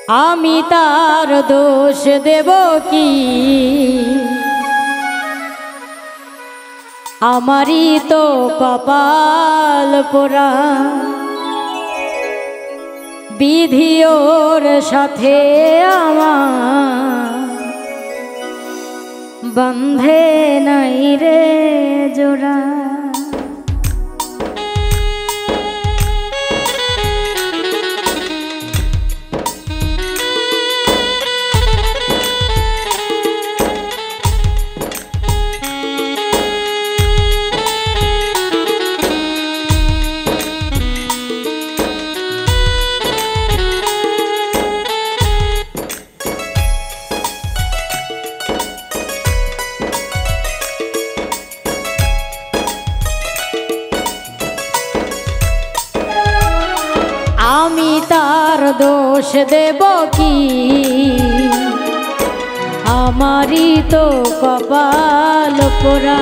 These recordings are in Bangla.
আমি তার দোষ দেব কি? আমারই তো কপাল পোড়া, বিধি ওর সাথে আমার বন্ধে নাই রে জোড়া। আমি তার দোষ দেব কি? আমারই তো কপাল পোড়া,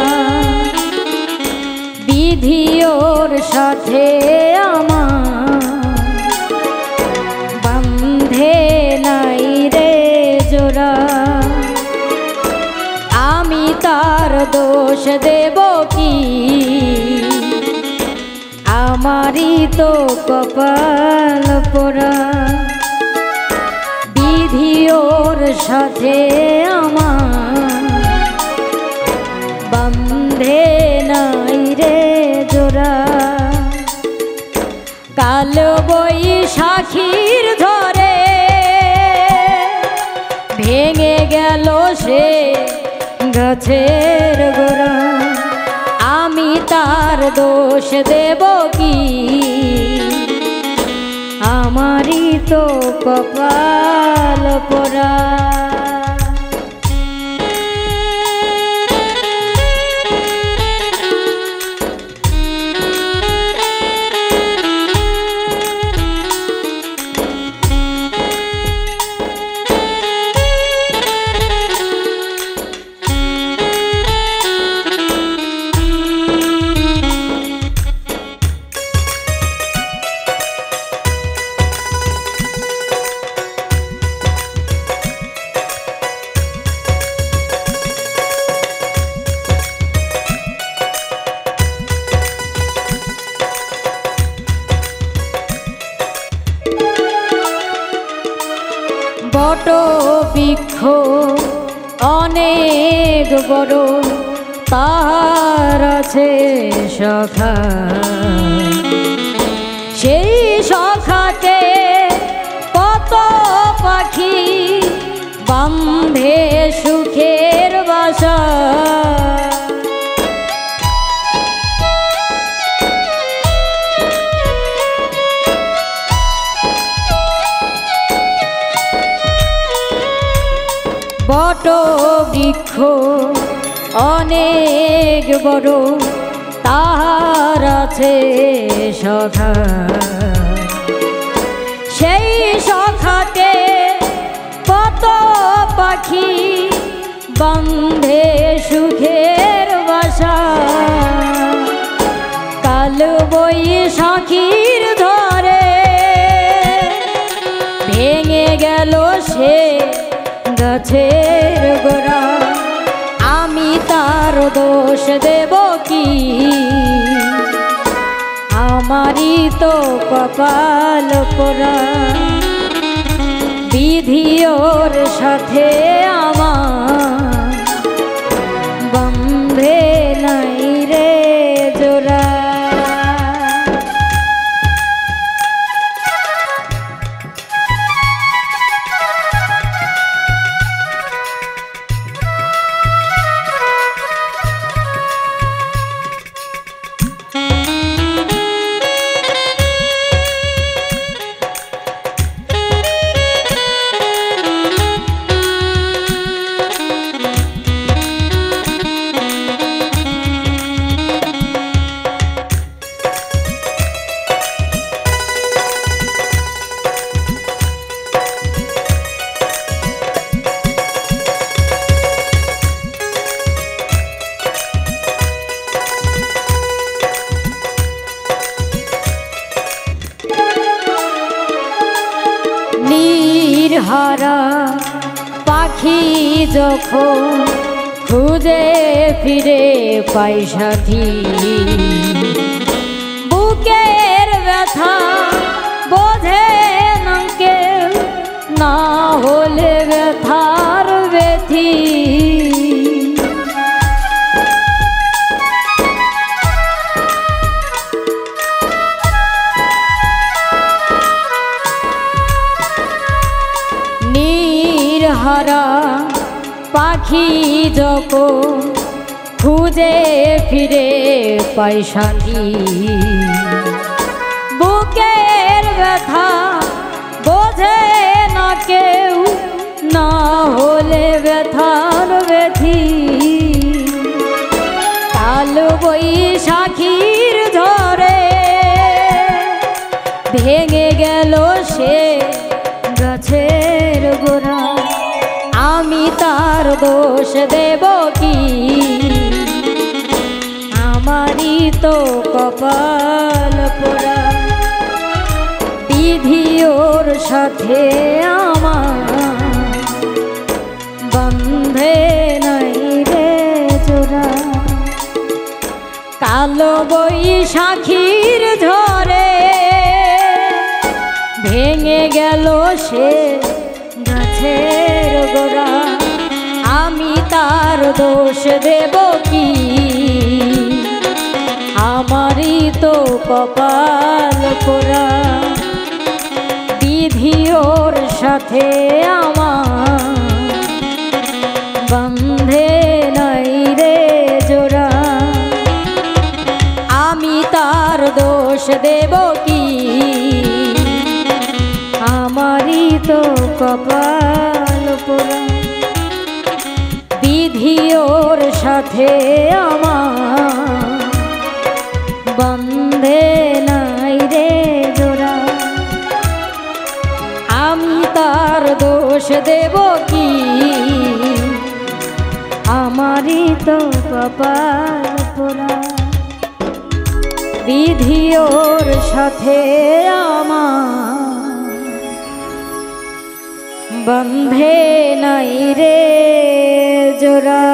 বিধি ওর সাথে আমার বন্ধে নাই রে জোড়া। আমি তার দোষ দেব কি? আমারই তো কপাল পোড়া, বিধি ওর সাথে আমার বন্ধে নাই রে জোড়া। কাল বৈশাখীর ধরে ভেঙে গেল সে গাছের গোড়া। আমি তার দোষ দেব কি? আমারই তো কপাল পোড়া। বট বৃক্ষ অনেক বড়, তার আছে শাখা। সেই শাখাতে কত পাখি বাঁধে সুখের বাসা। বট বৃক্ষ অনেক বড়, তার আছে শাখা। সেই শাখাতে কত পাখি বাঁধে সুখের বাসা। কাল বৈশাখীর ধরে ভেঙে গেল সে গাছের গোড়া। আমি তার দোষ দেব কি? আমারই তো কপাল পোড়া, বিধি ওর সাথে আমার বন্ধে নাই রে জোড়া। হারা পাখি যখন খুঁজে ফিরে পাই সাথী, বুকের ব্যথা বোঝে না কেউ, না হলে ব্যথার ব্যথি। হারা পাখি যখন খুঁজে ফিরে পাই সাথী, বুকের ব্যথা বোঝে না কেউ, না হলে ব্যথার ব্যথি। কাল বৈশাখীর ঝড়ে ভেঙে গেল সে গাছের গোড়া, আমি তার দোষ দেব কি? আমারই তো কপাল পোড়া, বিধি ওর সাথে আমার বন্ধে নাই রে জোড়া। কালো বৈশাখীর ঝড়ে ভেঙে গেল সে গাছের গোড়া, আমি তার দোষ দেব কি? আমারই তো কপাল পোড়া, বিধি ওর সাথে আমার বন্ধে নাই রে জোড়া। আমি তার দোষ দেব কি? আমারই তো কপাল পোড়া, বিধি ওর সাথে আমার বন্ধে নাই রে জোড়া। আমি তার দোষ দেব কি? আমারই তো কপাল পোড়া, বিধি ওর সাথে আমার বন্ধে নাই রে জোড়া।